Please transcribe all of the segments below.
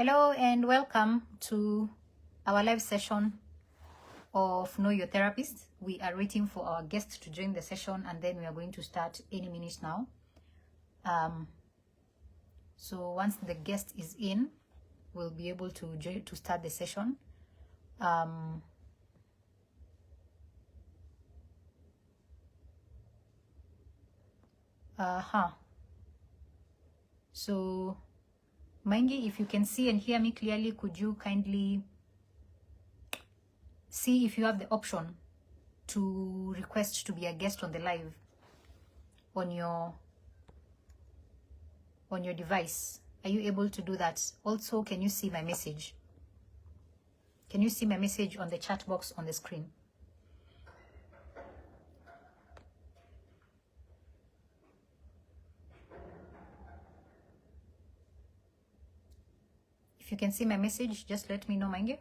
Hello and welcome to our live session of Know Your Therapist. We are waiting for our guest to join the session and then we are going to start any minute now. So once the guest is in, we'll be able to start the session. So Maingi, if you can see and hear me clearly, could you kindly see if you have the option to request to be a guest on the live on your device? Are you able to do that? Also, can you see my message? Can you see my message on the chat box on the screen? If you can see my message, just let me know, Maingi.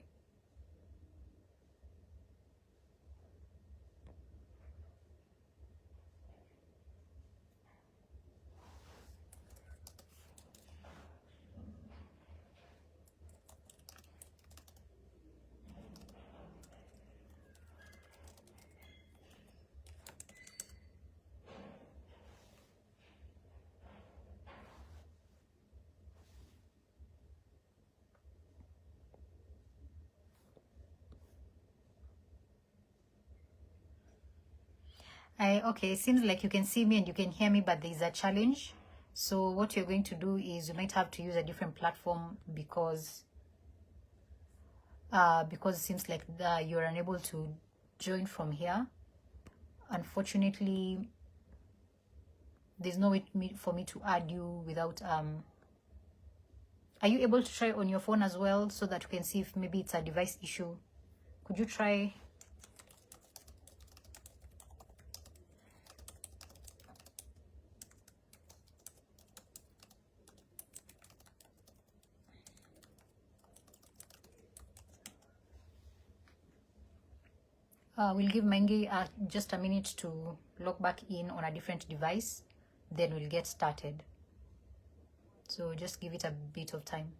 Okay, it seems like you can see me and you can hear me, but there's a challenge. So what you're going to do is you might have to use a different platform because it seems like you're unable to join from here. Unfortunately, there's no way for me to add you without Are you able to try on your phone as well so that you can see if maybe it's a device issue? Could you try? We'll give Maingi just a minute to log back in on a different device, then we'll get started. So just give it a bit of time.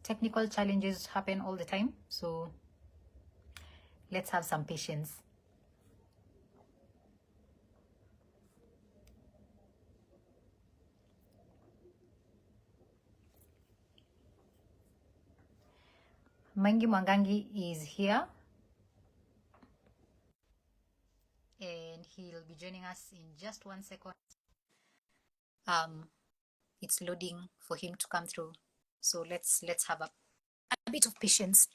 Technical challenges happen all the time, so let's have some patience. Mwangangi is here and he'll be joining us in just 1 second. It's loading for him to come through, so let's have a bit of patience.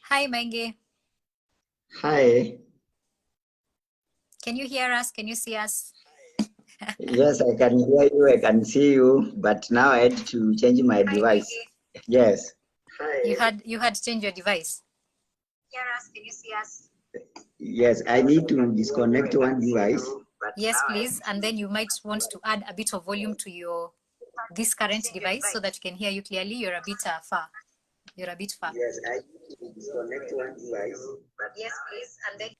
Hi, Maingi. Hi. Can you hear us? Can you see us? Yes, I can hear you. I can see you. But now I had to change my device. Yes. Hi. You had to change your device. Hear us? Can you see us? Yes, I need to disconnect one device. Yes, please. And then you might want to add a bit of volume to this current device so that you can hear you clearly. You're a bit far. You're a bit far. Yes, I need to disconnect one device. Yes, please. And then.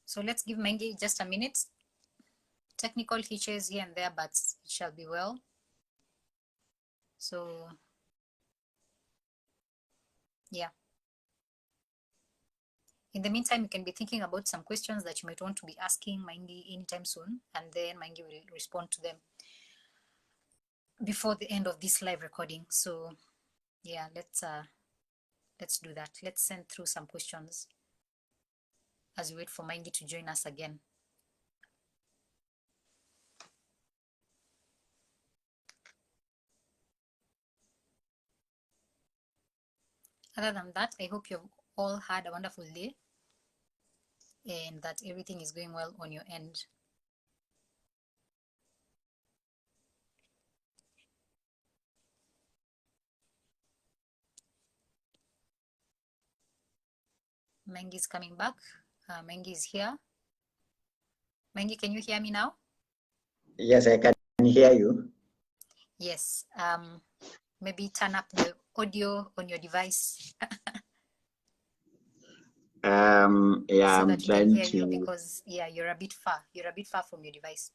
So let's give Maingi just a minute. Technical hitches here and there, but it shall be well. So, yeah. In the meantime, you can be thinking about some questions that you might want to be asking Maingi anytime soon, and then Maingi will respond to them before the end of this live recording. So, yeah, let's do that. Let's send through some questions as we wait for Maingi to join us again. Other than that, I hope you've all had a wonderful day and that everything is going well on your end. Maingi is coming back. Maingi is here. Maingi, can you hear me now? Yes, I can hear you. Yes. Maybe turn up the audio on your device Yeah, so I'm that we can trying hear you, to. because yeah, you're a bit far. You're a bit far from your device.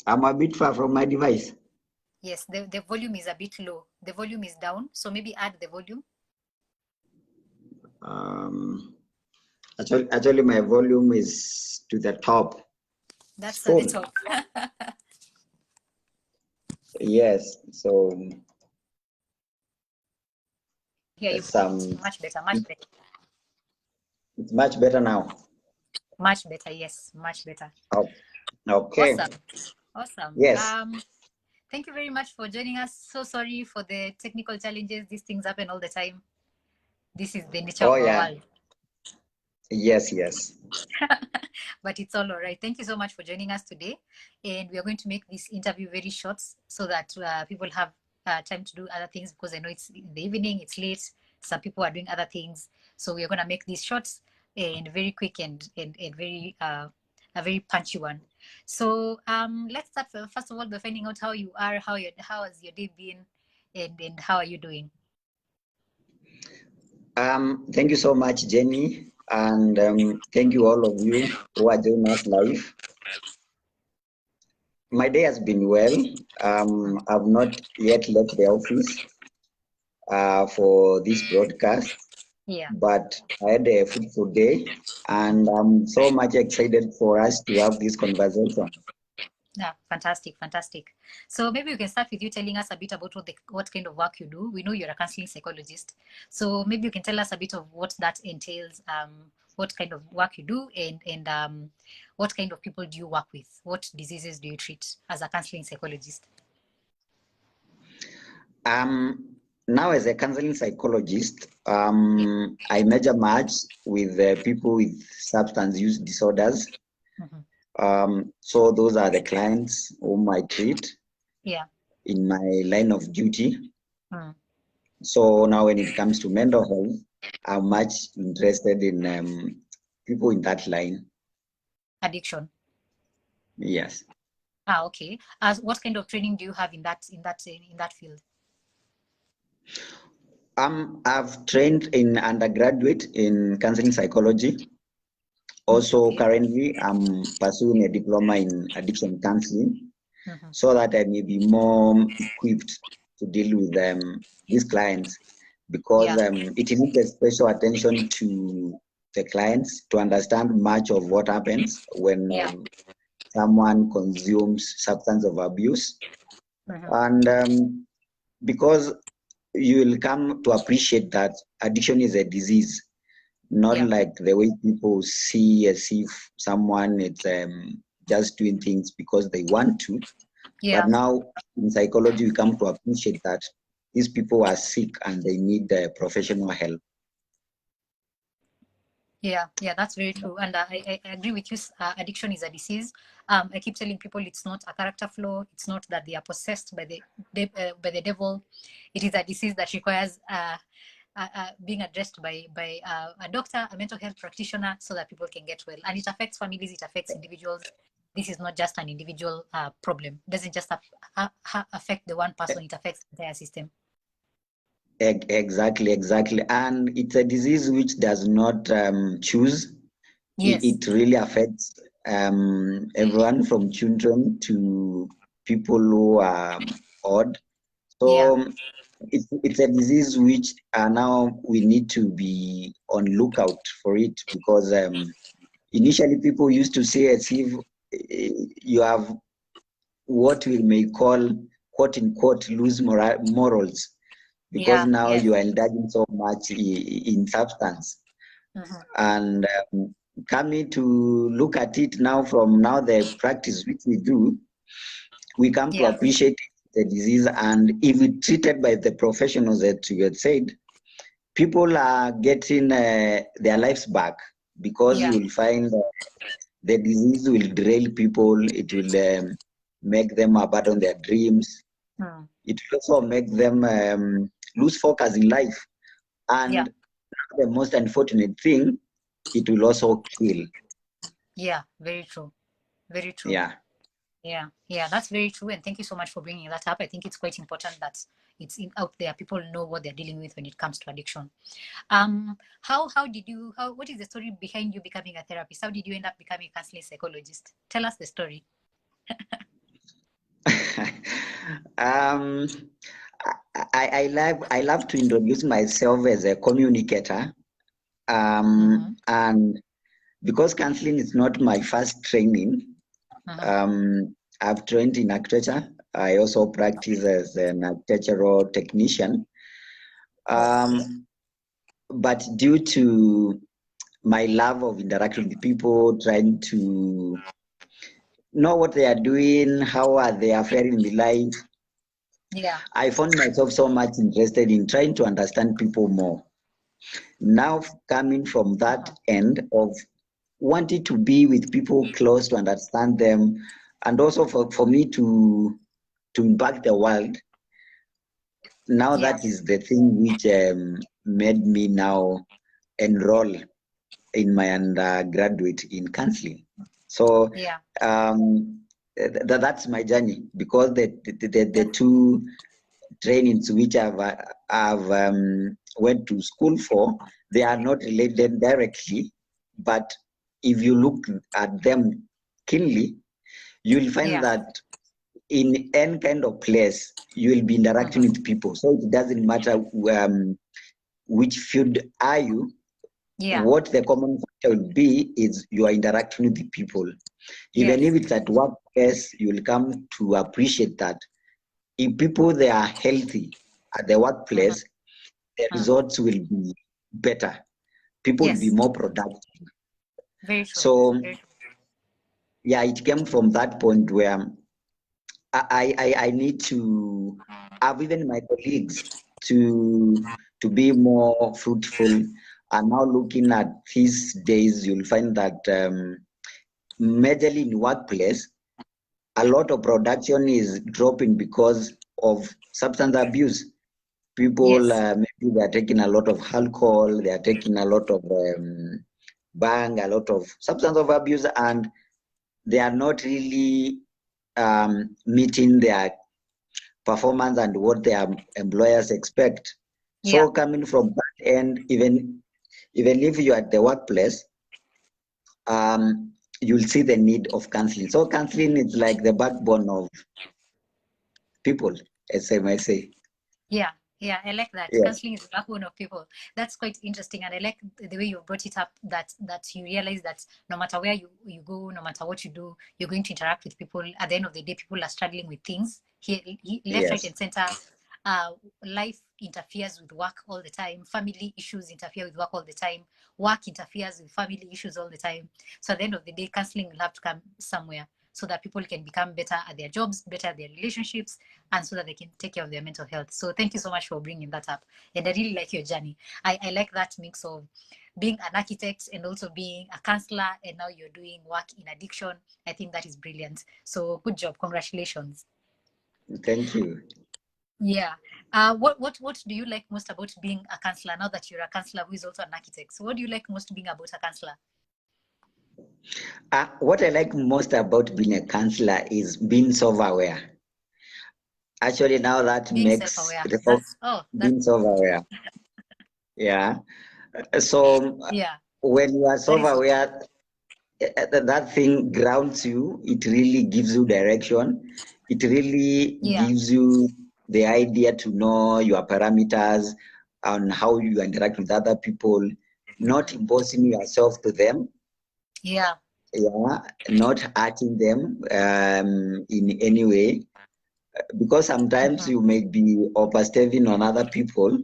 I'm a bit far from my device. Yes, the volume is a bit low. The volume is down, so maybe add the volume. Actually, my volume is to the top. That's It's at the full. top. Yes, so Here you much better, much better. It's much better now. Much better, yes, much better. Oh, okay. Awesome. Yes. Thank you very much for joining us. So sorry for the technical challenges. These things happen all the time. This is the nature of our world. Yes, yes. But it's all right. Thank you so much for joining us today. And we are going to make this interview very short so that people have time to do other things, because I know it's in the evening, it's late. Some people are doing other things. So we are going to make this short and very quick and very a very punchy one. So let's start first of all by finding out how you are, how has your day been, and how are you doing? Thank you so much, Jenny, and thank you all of you who are joining us live. My day has been well. I've not yet left the office for this broadcast, but I had a fruitful day, and I'm so much excited for us to have this conversation. Yeah, fantastic. So maybe we can start with you telling us a bit about what kind of work you do. We know you're a counseling psychologist, so maybe you can tell us a bit of what that entails, what kind of work you do, and what kind of people do you work with? What diseases do you treat as a counseling psychologist? Now, as a counseling psychologist, I major much with people with substance use disorders. So those are the clients whom I treat in my line of duty. So now when it comes to mental health, I'm much interested in people in that line. Addiction. Yes. Okay. What kind of training do you have in that field? I've trained in undergraduate in counseling psychology. Also, currently, I'm pursuing a diploma in addiction counseling, so that I may be more equipped to deal with these clients, because it needs a special attention to the clients to understand much of what happens when someone consumes substance of abuse. And because you will come to appreciate that addiction is a disease, not like the way people see as if someone is just doing things because they want to. But now in psychology, we come to appreciate that these people are sick and they need professional help. Yeah, that's very true. And I agree with you. Addiction is a disease. I keep telling people it's not a character flaw. It's not that they are possessed by the devil. It is a disease that requires being addressed by a doctor, a mental health practitioner, so that people can get well. And it affects families, it affects individuals. This is not just an individual problem. It doesn't just affect the one person, it affects the entire system. Exactly. And it's a disease which does not choose. It really affects everyone from children to people who are odd. So it's a disease which now we need to be on lookout for it, because initially people used to say as if you have what we may call, quote unquote, loose morals, because now you are indulging so much in substance. And coming to look at it now from the practice which we do, we come to appreciate the disease, and if it's treated by the professionals that you had said, people are getting their lives back, because you will find the disease will derail people. It will make them abandon their dreams. It will also make them lose focus in life. And the most unfortunate thing, it will also kill. Yeah, very true. Very true. Yeah. Yeah, that's very true. And thank you so much for bringing that up. I think it's quite important that it's out there. People know what they're dealing with when it comes to addiction. What is the story behind you becoming a therapist? How did you end up becoming a counseling psychologist? Tell us the story. um, I love to introduce myself as a communicator. And because counseling is not my first training, I've trained in architecture. I also practice as an architectural technician. But due to my love of interacting with people, trying to know what they are doing, how are they faring in life, I found myself so much interested in trying to understand people more. Now, coming from that end of wanting to be with people close to understand them, and also for me to impact the world. Now that is the thing which made me now enroll in my undergraduate in counseling. So that's my journey, because the two trainings which I've went to school for, they are not related directly, but if you look at them keenly, you'll find that in any kind of place you will be interacting with people. So it doesn't matter which field are you. What the common factor will be is you are interacting with the people. Even if it's at workplace, you will come to appreciate that if people they are healthy at the workplace, the results will be better. People will be more productive. Very true. So Very true. yeah, it came from that point where I need to have even my colleagues to be more fruitful. And now looking at these days, you'll find that majorly in workplace, a lot of production is dropping because of substance abuse. People maybe they are taking a lot of alcohol, they are taking a lot of bang, a lot of substance of abuse, and they are not really meeting their performance and what their employers expect. So coming from that end, even if you are at the workplace, you'll see the need of counseling. So counseling is like the backbone of people, as I might say. Yeah, I like that. Yes. Counseling is the backbone of people. That's quite interesting, and I like the way you brought it up. That you realize that no matter where you go, no matter what you do, you're going to interact with people. At the end of the day, people are struggling with things here, left, right, and center. Life interferes with work all the time. Family issues interfere with work all the time. Work interferes with family issues all the time. So at the end of the day, counseling will have to come somewhere, so that people can become better at their jobs, better at their relationships, and so that they can take care of their mental health. So thank you so much for bringing that up. And I really like your journey. I like that mix of being an architect and also being a counselor, and now you're doing work in addiction. I think that is brilliant. So good job. Congratulations. Thank you. Yeah. What do you like most about being a counselor, now that you're a counselor who is also an architect? So what do you like most being about a counselor? What I like most about being a counselor is being self-aware. Actually, now that being makes being self-aware. Yeah. So when you are self-aware, that thing grounds you. It really gives you direction. It really gives you the idea to know your parameters and how you interact with other people, not imposing yourself to them. Yeah, not hurting them in any way, because sometimes you may be overstepping on other people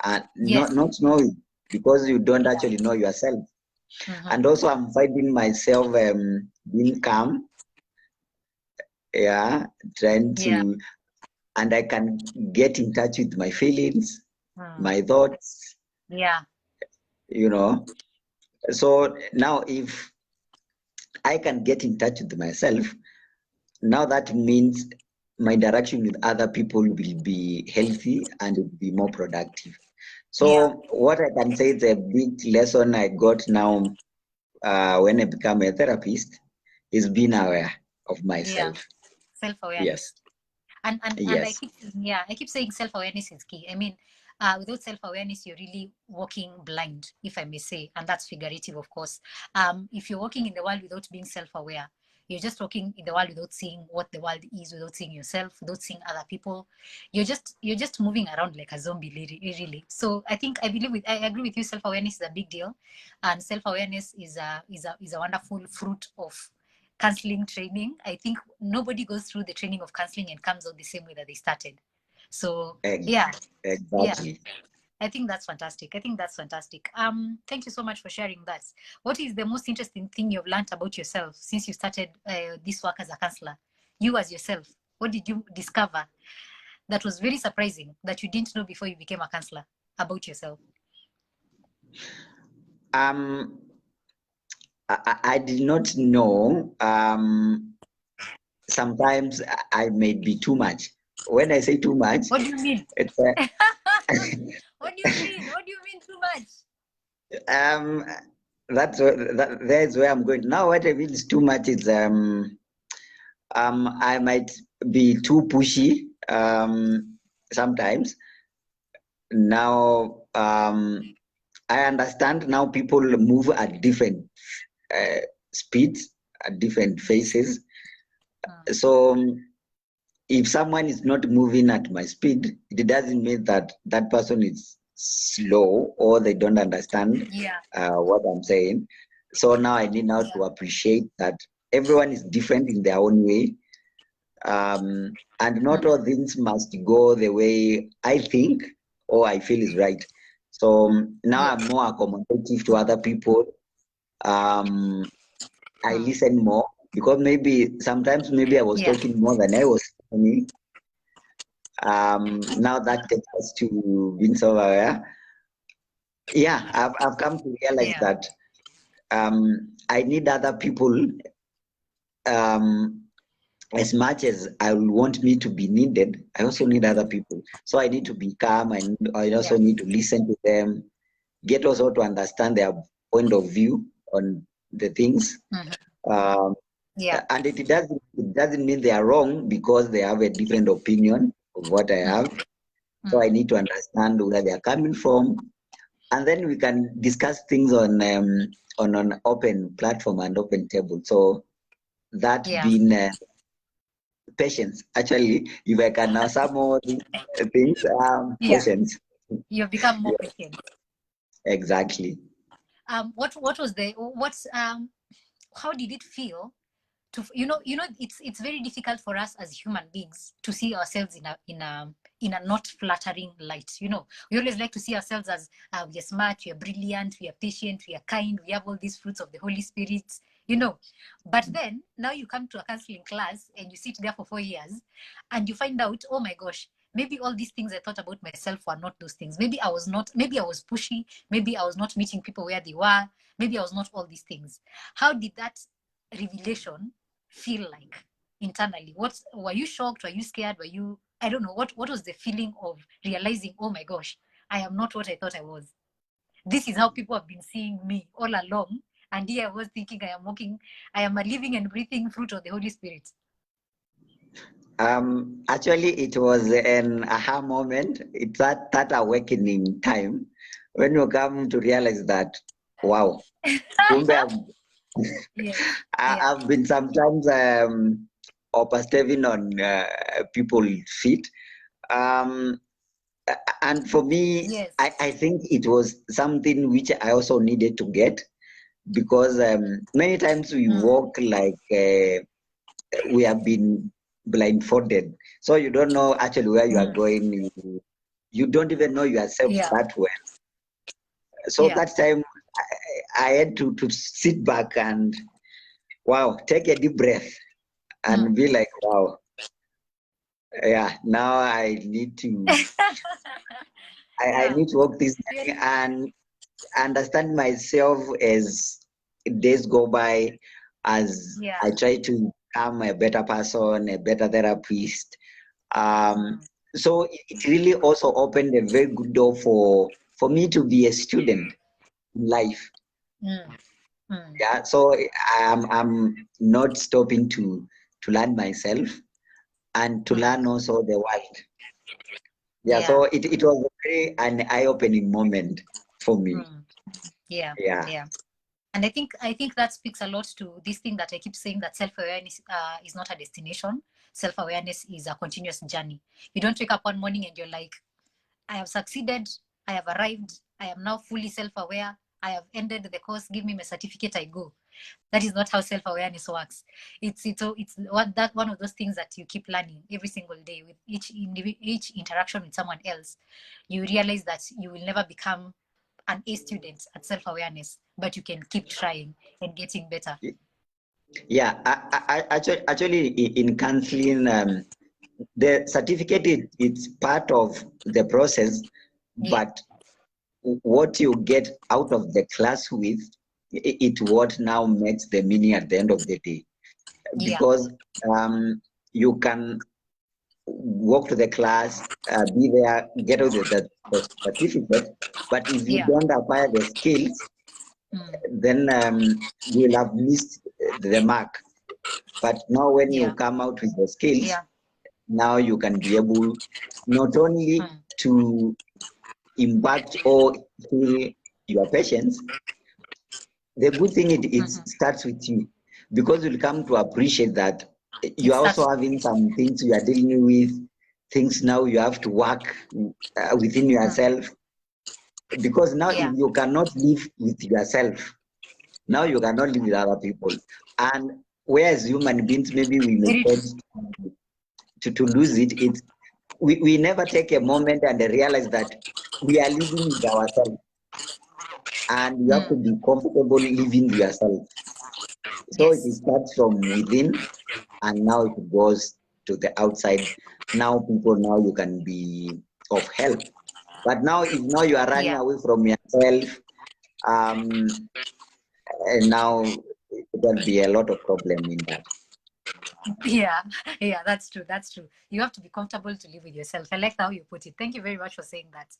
and not knowing, because you don't actually know yourself. And also I'm finding myself being calm, trying to, and I can get in touch with my feelings, my thoughts, so now if I can get in touch with myself, now that means my interaction with other people will be healthy and it will be more productive. So what I can say is a big lesson I got now when I become a therapist is being aware of myself. Self-awareness. Yes. And I Yes. keep saying self-awareness is key. I mean, without self-awareness, you're really walking blind, if I may say, and that's figurative, of course. If you're walking in the world without being self-aware, you're just walking in the world without seeing what the world is, without seeing yourself, without seeing other people. You're just moving around like a zombie, really. So I agree with you. Self-awareness is a big deal, and self-awareness is a wonderful fruit of counseling training. I think nobody goes through the training of counseling and comes out the same way that they started. So yeah. Exactly. I think that's fantastic. Thank you so much for sharing that. What is the most interesting thing you've learned about yourself since you started this work as a counselor? You as yourself, what did you discover that was very surprising that you didn't know before you became a counselor about yourself? I did not know. Sometimes I may be too much. When I say too much, What do you mean? it's What do you mean? What do you mean too much? there's where I'm going now. What I mean is too much is I might be too pushy sometimes. Now I understand now people move at different speeds, at different phases. So if someone is not moving at my speed, it doesn't mean that that person is slow or they don't understand what I'm saying. So now I need now to appreciate that everyone is different in their own way. And not all things must go the way I think or I feel is right. So now I'm more accommodative to other people. I listen more because sometimes I was talking more than I was listening. Now that takes us to being self-aware. Yeah, I've come to realize that I need other people as much as I want me to be needed. I also need other people. So I need to be calm. I also need to listen to them, get also to understand their point of view on the things. And it doesn't mean they are wrong because they have a different opinion of what I have. So I need to understand where they are coming from, and then we can discuss things on an open platform and open table. So that being patience. Actually, if I can now some more things, patience. You've become more patient. Exactly. How did it feel to it's very difficult for us as human beings to see ourselves in a not flattering light. We always like to see ourselves as we are smart, we are brilliant, we are patient, we are kind, we have all these fruits of the Holy Spirit. But then now you come to a counseling class and you sit there for 4 years and you find out, oh my gosh, maybe all these things I thought about myself were not those things. Maybe I was pushy, maybe I was not meeting people where they were, maybe I was not all these things. How did that revelation feel like internally? Were you shocked? Were you scared? I don't know, what was the feeling of realizing, oh my gosh, I am not what I thought I was. This is how people have been seeing me all along. And here I was thinking I am a living and breathing fruit of the Holy Spirit. Actually, it was an aha moment. It's that awakening time when you come to realize that, wow, I've been sometimes overstepping on people's feet. And for me, I think it was something which I also needed to get, because many times we walk like we have been blindfolded. So you don't know actually where you are going. You don't even know yourself that well. So that time I had to sit back and, wow, take a deep breath and be like, wow, yeah, now I need to I need to walk this thing and understand myself as days go by, as I try to become a better person, a better therapist. So it really also opened a very good door for for me to be a student in life. Yeah, so I'm not stopping to learn myself and to learn also the world. Yeah, so it was very an eye-opening moment for me. Yeah. Yeah. And I think that speaks a lot to this thing that I keep saying, that self-awareness is not a destination. Self-awareness is a continuous journey. You don't wake up one morning and you're like, I have succeeded, I have arrived, I am now fully self-aware, I have ended the course, give me my certificate, I go. That is not how self-awareness works. It's one of those things that you keep learning every single day. With each interaction with someone else, you realize that you will never become an A student at self-awareness, but you can keep trying and getting better. Yeah, actually in counseling, the certificate it's part of the process, but what you get out of the class with it what now makes the meaning at the end of the day. Because you can walk to the class, be there, get out the certificate, but if you don't acquire the skills, then you will have missed the mark. But now when you come out with the skills, now you can be able not only to impact or heal your patients. The good thing it starts with you, because you'll come to appreciate that you are also having some things you are dealing with, things now you have to work within yourself. Because now if you cannot live with yourself, now you cannot live with other people. And whereas human beings, maybe we may tend to lose it. It's we never take a moment and realize that we are living with ourselves, and you have to be comfortable living with yourself. So it starts from within, and now it goes to the outside. Now people, now you can be of help. But now if now you are running away from yourself, and now there'll be a lot of problem in that. Yeah, that's true. You have to be comfortable to live with yourself. I like how you put it. Thank you very much for saying that.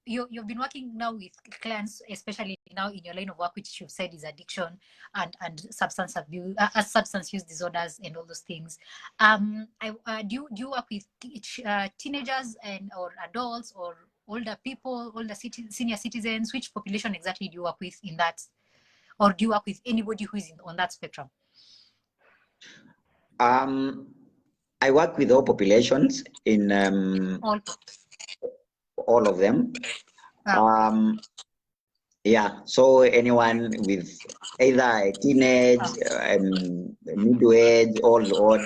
You've been working now with clients, especially now in your line of work, which you've said is addiction and substance abuse, substance use disorders, and all those things. Do you work with teenagers or adults or older people, senior citizens? Which population exactly do you work with in that, or do you work with anybody who is on that spectrum? I work with all populations in all of them. Yeah, so anyone with either a teenage, middle age, or old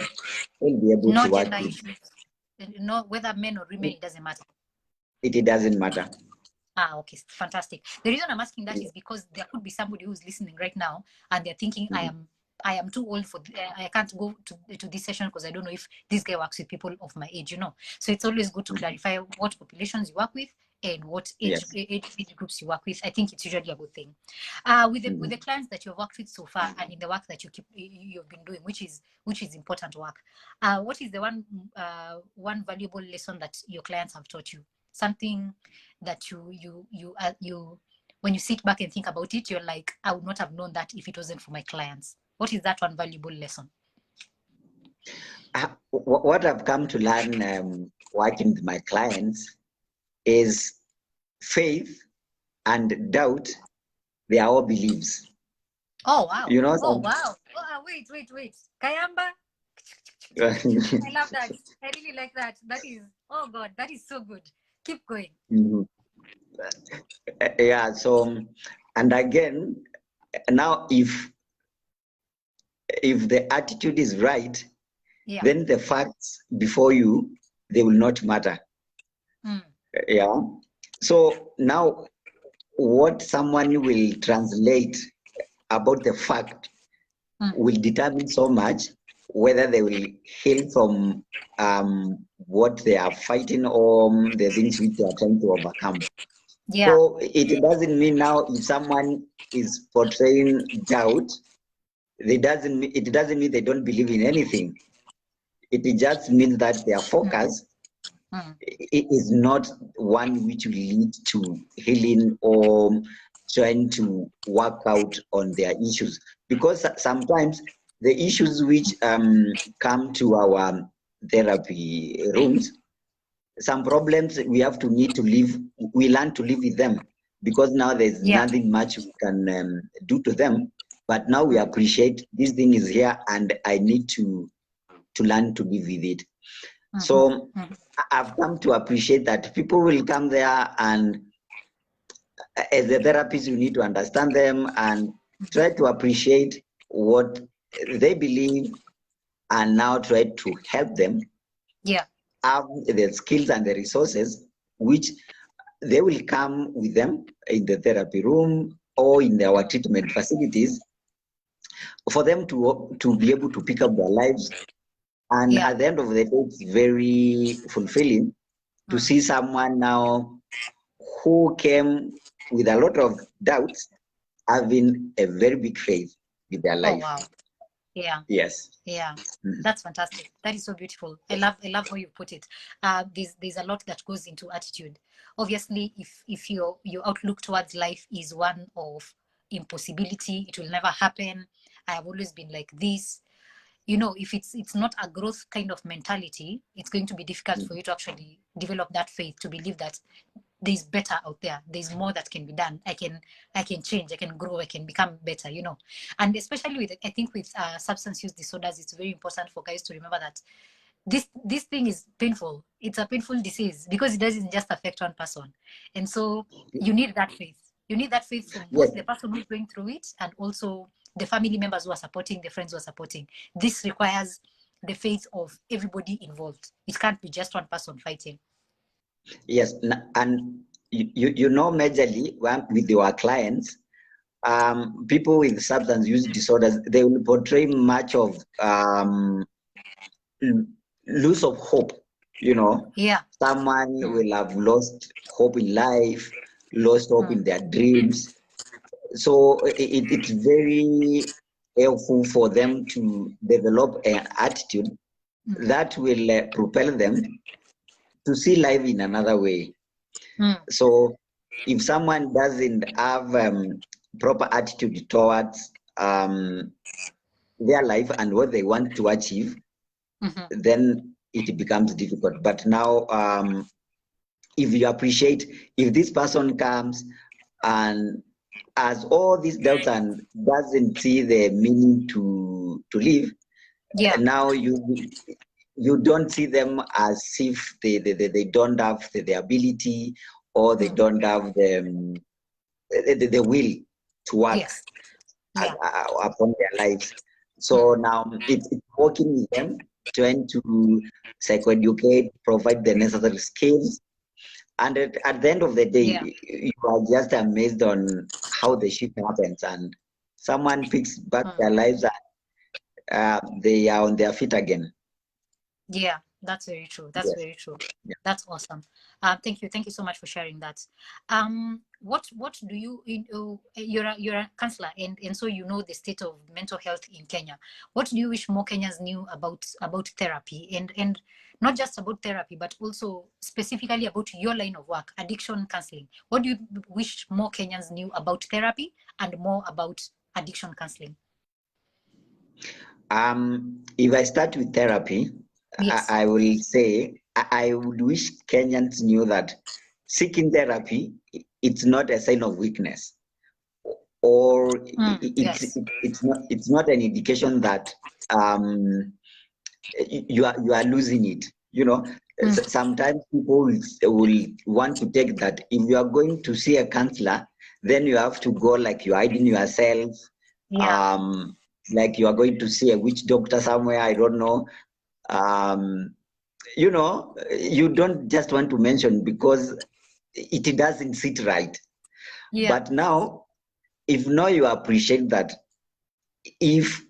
will be able to work with. No, whether men or women, it doesn't matter. It doesn't matter. Okay, fantastic. The reason I'm asking that is because there could be somebody who's listening right now and they're thinking, I am too old for, I can't go to this session because I don't know if this guy works with people of my age, So it's always good to clarify what populations you work with and what age groups you work with. I think it's usually a good thing. With the clients that you've worked with so far and in the work that you've been doing, which is important work, what is the one valuable lesson that your clients have taught you? Something that you when you sit back and think about it, you're like, I would not have known that if it wasn't for my clients. What is that one valuable lesson? What I've come to learn working with my clients is faith and doubt. They are all beliefs. Oh wow! Oh wow! Oh, wait! Kayamba. I love that. I really like that. That is, oh God, that is so good. Keep going. Yeah. So, and again, now if the attitude is right, then the facts before you, they will not matter. Yeah. So now what someone will translate about the fact will determine so much whether they will heal from what they are fighting or the things which they are trying to overcome. So it doesn't mean now if someone is portraying doubt, it doesn't mean they don't believe in anything. It just means that their focus it is not one which will lead to healing or trying to work out on their issues, because sometimes the issues which come to our therapy rooms, some problems we have to need to live, we learn to live with them, because now there's nothing much we can do to them, but now we appreciate this thing is here and I need to learn to live with it. So I've come to appreciate that people will come there, and as a therapist, you need to understand them and try to appreciate what they believe, and now try to help them have the skills and the resources which they will come with them in the therapy room or in our treatment facilities, for them to be able to pick up their lives. And at the end of the day, it's very fulfilling to see someone now who came with a lot of doubts having a very big faith with their life. Oh, wow. Yeah. Yes. Yeah. That's fantastic. That is so beautiful. I love how you put it. There's a lot that goes into attitude. Obviously, if your outlook towards life is one of impossibility, it will never happen, I have always been like this, you know, if it's not a growth kind of mentality, it's going to be difficult for you to actually develop that faith, to believe that there's better out there, there's more that can be done, I can change, I can grow, I can become better, you know. And especially with, I think with substance use disorders, it's very important for guys to remember that this thing is painful. It's a painful disease because it doesn't just affect one person, and so you need that faith. You need that faith from both the person who's going through it and also the family members who are supporting, the friends who are supporting. This requires the faith of everybody involved. It can't be just one person fighting. Yes, and you know, majorly with your clients, people with substance use disorders, they will portray much of loss of hope. You know, someone will have lost hope in life, lost hope in their dreams. So it's very helpful for them to develop an attitude that will propel them to see life in another way. So if someone doesn't have proper attitude towards their life and what they want to achieve, then it becomes difficult. But now, if you appreciate, if this person comes and has all these doubts and doesn't see the meaning to live, now you don't see them as if they don't have the ability, or they don't have the will to work upon their lives. So now it's working with them, trying to psychoeducate, provide the necessary skills. And at the end of the day, you are just amazed on how the shift happens, and someone picks back their lives, and they are on their feet again. Yeah, that's very true. That's very true. That's awesome. Thank you so much for sharing that. What do you, you're a counselor, and so you know the state of mental health in Kenya. What do you wish more Kenyans knew about therapy, and not just about therapy, but also specifically about your line of work, addiction counseling? What do you wish more Kenyans knew about therapy and more about addiction counseling? If I start with therapy, I will say I would wish Kenyans knew that seeking therapy, it's not a sign of weakness, or it's not an indication that you are losing it. You know, sometimes people will want to take that if you are going to see a counselor, then you have to go like you're hiding yourself, like you are going to see a witch doctor somewhere, I don't know. You know, you don't just want to mention because it doesn't sit right. But now, if now you appreciate that, if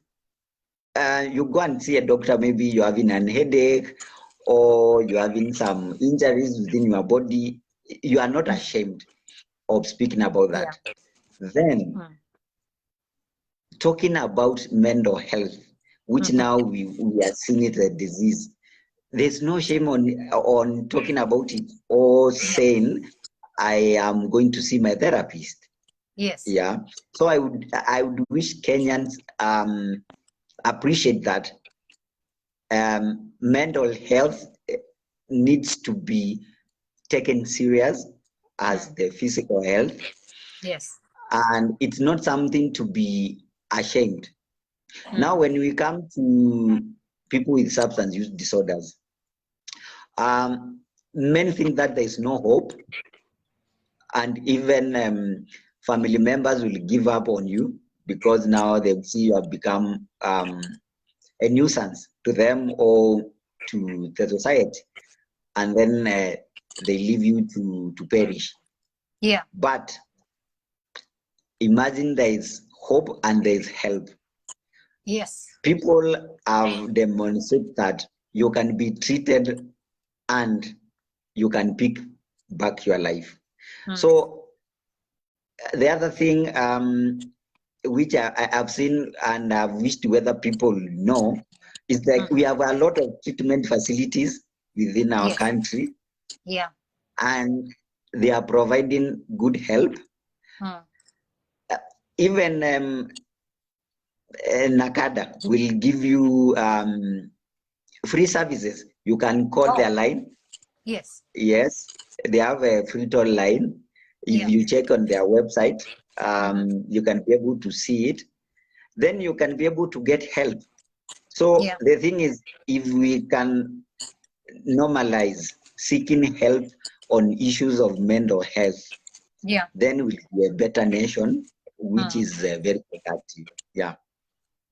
you go and see a doctor, maybe you're having a headache or you're having some injuries within your body, you are not ashamed of speaking about that. Then, talking about mental health, which now we are seeing it a disease. there's no shame on talking about it or saying I am going to see my therapist. Yes. Yeah. So I would wish Kenyans appreciate that mental health needs to be taken serious as the physical health, Yes. and it's not something to be ashamed. Now, when we come to people with substance use disorders, many think that there is no hope, and even family members will give up on you because now they see you have become a nuisance to them or to the society, and then they leave you to perish. Yeah. But imagine there is hope and there is help. Yes. People have demonstrated that you can be treated and you can pick back your life. So the other thing which I have seen and I've wished whether people know is that we have a lot of treatment facilities within our Yes. country, Yeah. and they are providing good help. Even Nakada will give you free services. You can call their line. Yes. Yes, they have a free toll line. If Yeah. you check on their website, you can be able to see it. Then you can be able to get help. So Yeah. the thing is, if we can normalize seeking help on issues of mental health, Yeah. then we'll be a better nation, which is very productive. Yeah.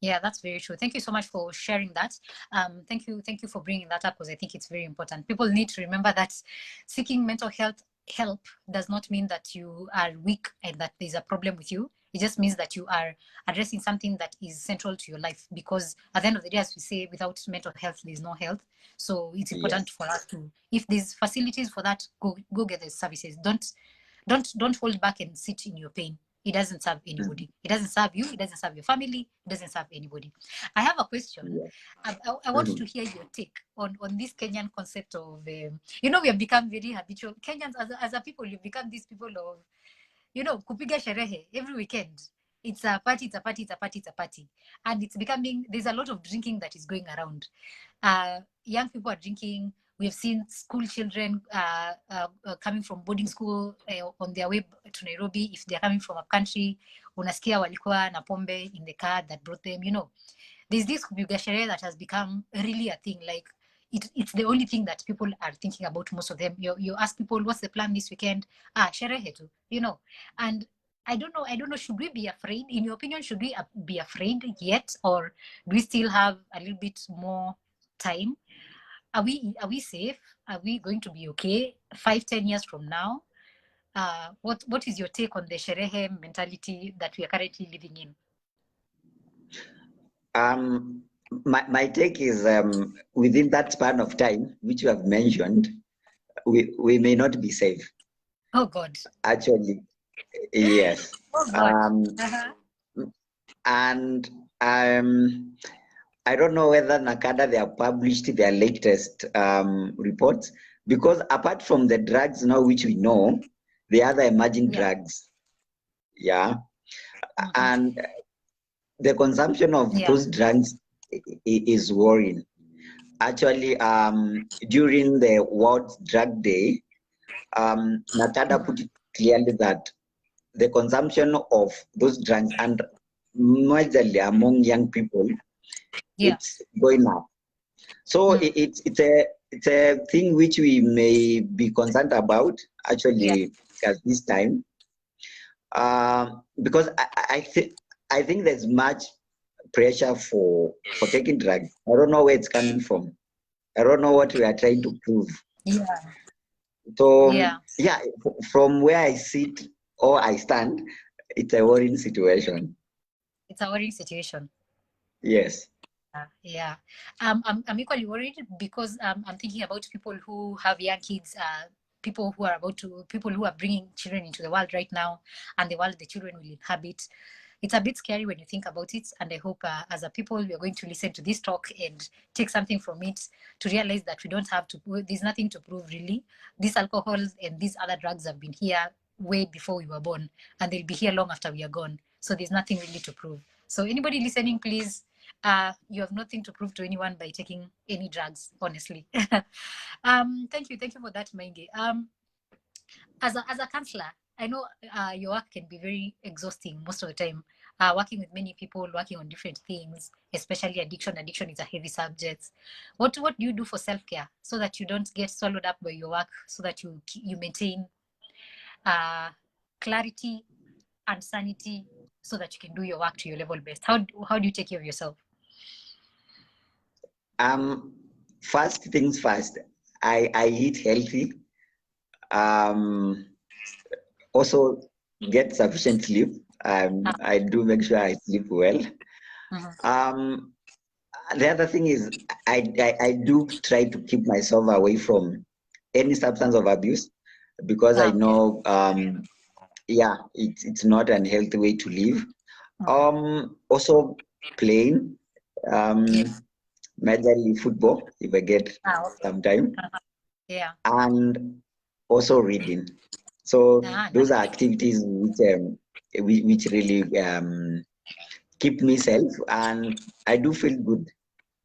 Yeah, that's very true. Thank you so much for sharing that. Thank you for bringing that up because I think it's very important. People need to remember that seeking mental health help does not mean that you are weak and that there's a problem with you. It just means that you are addressing something that is central to your life. Because at the end of the day, as we say, without mental health, there's no health. So it's important Yes. for us to, if there's facilities for that, go get the services. Don't hold back and sit in your pain. It doesn't serve anybody. It doesn't serve you. It doesn't serve your family. It doesn't serve anybody. I have a question. Yeah. I want to hear your take on this Kenyan concept of, we have become very habitual. Kenyans, as a people, you've become these people of, kupiga sherehe every weekend. It's a party, it's a party, it's a party, it's a party. And it's becoming, there's a lot of drinking that is going around. Young people are drinking. We have seen school children coming from boarding school on their way to Nairobi. If they're coming from a country, unasikia walikuwa na pombe in the car that brought them, There's this kupiga sherehe that has become really a thing. Like, it's the only thing that people are thinking about, most of them. You ask people, what's the plan this weekend? Sherehe tu, And I don't know, should we be afraid? In your opinion, should we be afraid yet? Or do we still have a little bit more time? Are we safe? Are we going to be okay 5-10 years from now? What is your take on the sherehe mentality that we are currently living in? My take is within that span of time which you have mentioned, we may not be safe. Oh God. Actually, yes. Oh God. And I don't know whether Nakada they have published their latest reports, because apart from the drugs now which we know, the other emerging drugs, and the consumption of those drugs is worrying. Actually, during the World Drug Day, Nakada put it clearly that the consumption of those drugs, and majorly among young people, it's going up. So it's a thing which we may be concerned about actually at this time, because I think there's much pressure for taking drugs. I don't know where it's coming from. I don't know what we are trying to prove. So from where I sit or I stand, it's a worrying situation. It's a worrying situation. Yes. Yeah. I'm equally worried because I'm thinking about people who have young kids, people who are bringing children into the world right now, and the world the children will inhabit. it's a bit scary when you think about it. And I hope as a people, we are going to listen to this talk and take something from it to realize that we don't have to, there's nothing to prove really. These alcohols and these other drugs have been here way before we were born, and they'll be here long after we are gone. So there's nothing really to prove. So anybody listening, please, you have nothing to prove to anyone by taking any drugs, honestly. Thank you for that, Maingi. As a counselor, I know your work can be very exhausting most of the time. Working with many people, working on different things, especially addiction. Addiction is a heavy subject. What do you do for self-care so that you don't get swallowed up by your work, so that you maintain clarity and sanity, so that you can do your work to your level best? How do you take care of yourself? First things first, I eat healthy. Also get sufficient sleep. I do make sure I sleep well. The other thing is I do try to keep myself away from any substance of abuse, because I know yeah, it's not an healthy way to live. Also playing majorly football if I get some time. Yeah. And also reading. So those are activities which really keep me safe, and I do feel good,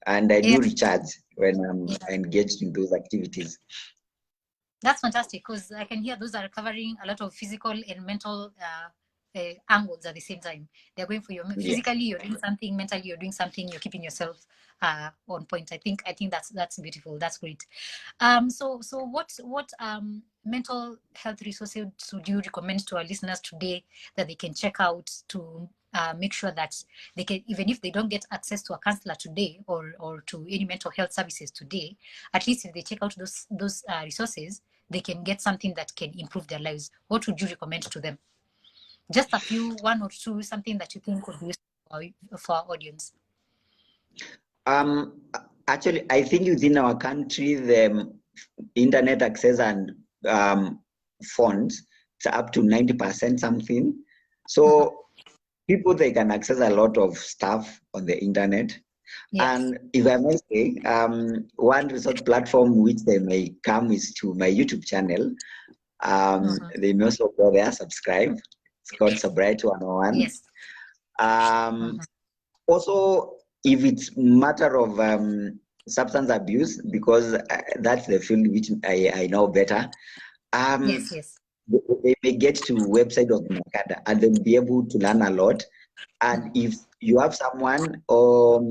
and I do recharge when I'm engaged in those activities. That's fantastic, because I can hear those are covering a lot of physical and mental angles at the same time. They're going for your physically, you're doing something, mentally, you're doing something, you're keeping yourself on point. I think that's beautiful. That's great. So what mental health resources would you recommend to our listeners today that they can check out to make sure that they can, even if they don't get access to a counselor today or to any mental health services today, at least if they check out those resources, they can get something that can improve their lives? What would you recommend to them? Just a few, one or two, something that you think would be useful for our audience. Actually, I think within our country, the internet access and phones, it's up to 90% something. So people, they can access a lot of stuff on the internet. And if I may say, one resource platform which they may come is to my YouTube channel. They may also go there, subscribe. It's called Sobriety 101. Also, if it's matter of substance abuse, because that's the field which I know better, they may get to website of Nakada and they'll be able to learn a lot. And if you have someone or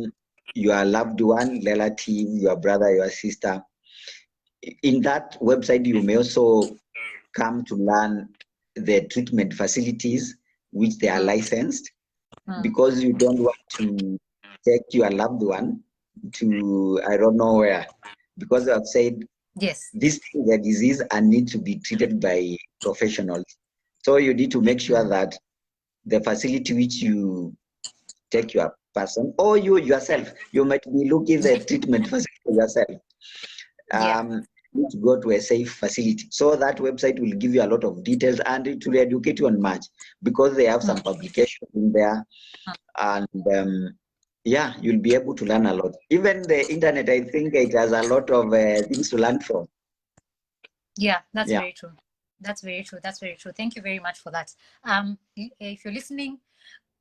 your loved one, relative, your brother, your sister, in that website, you may also come to learn the treatment facilities which they are licensed, because you don't want to take your loved one to I don't know where, because I've said this is a disease and need to be treated by professionals. So you need to make sure that the facility which you take your person, or you yourself, you might be looking the treatment facility yourself. Need to go to a safe facility. So that website will give you a lot of details and it will educate you on much, because they have some publication in there, and yeah, you'll be able to learn a lot. Even the internet, I think it has a lot of things to learn from. Yeah, that's very true. That's very true. That's very true. Thank you very much for that. If you're listening,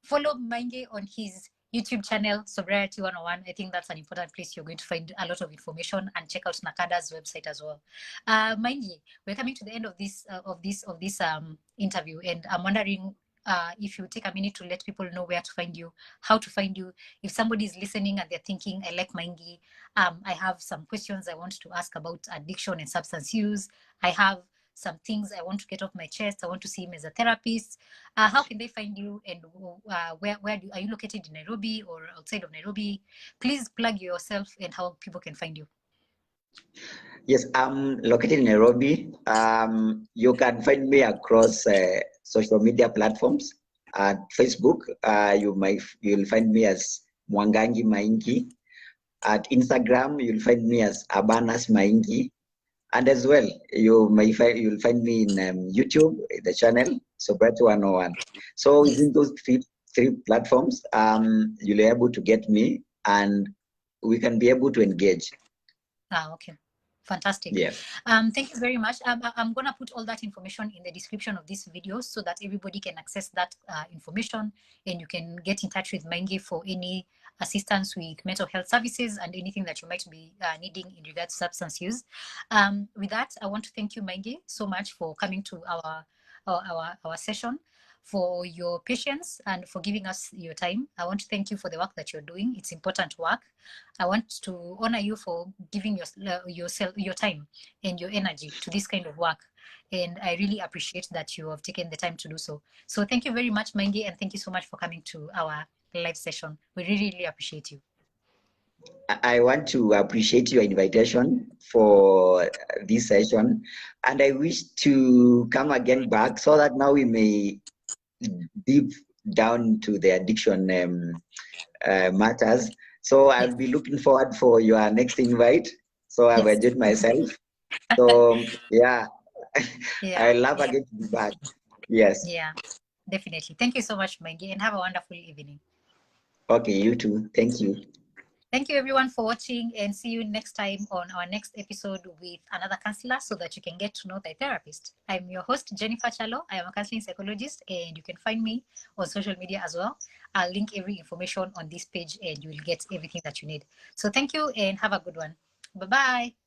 follow Maingi on his YouTube channel, Sobriety 101. I think that's an important place. You're going to find a lot of information, and check out Nakada's website as well. Maingi, we're coming to the end of this interview, and I'm wondering if you take a minute to let people know where to find you, how to find you. If somebody is listening and they're thinking, I like Maingi, I have some questions I want to ask about addiction and substance use. I have some things I want to get off my chest. I want to see him as a therapist. How can they find you, and where are you located, in Nairobi or outside of Nairobi? Please plug yourself and how people can find you. Yes, I'm located in Nairobi. You can find me across social media platforms. At Facebook, you'll find me as Mwangangi Maingi. At Instagram, you'll find me as Urbanus Maingi. And as well, you'll find me in YouTube, the channel Sobriety 101. So within those 3 platforms, you'll be able to get me, and we can be able to engage. Okay. Fantastic. Yes. Thank you very much. I'm going to put all that information in the description of this video so that everybody can access that information, and you can get in touch with Maingi for any assistance with mental health services and anything that you might be needing in regards to substance use. With that, I want to thank you, Maingi, so much for coming to our session, for your patience and for giving us your time. I want to thank you for the work that you're doing. It's important work. I want to honor you for giving yourself your time and your energy to this kind of work. And I really appreciate that you have taken the time to do so. So thank you very much, Maingi, and thank you so much for coming to our live session. We really, really appreciate you. I want to appreciate your invitation for this session, and I wish to come again back so that now we may deep down to the addiction matters. So I'll be looking forward for your next invite. So I've enjoyed myself. So yeah, I love again to be back. Yes. Yeah, definitely. Thank you so much, Maingi, and have a wonderful evening. Okay, you too. Thank you. Thank you everyone for watching, and see you next time on our next episode with another counselor so that you can get to know the therapist. I'm your host, Jennifer Kyalo. I am a counseling psychologist, and you can find me on social media as well. I'll link every information on this page and you will get everything that you need. So thank you and have a good one. Bye-bye.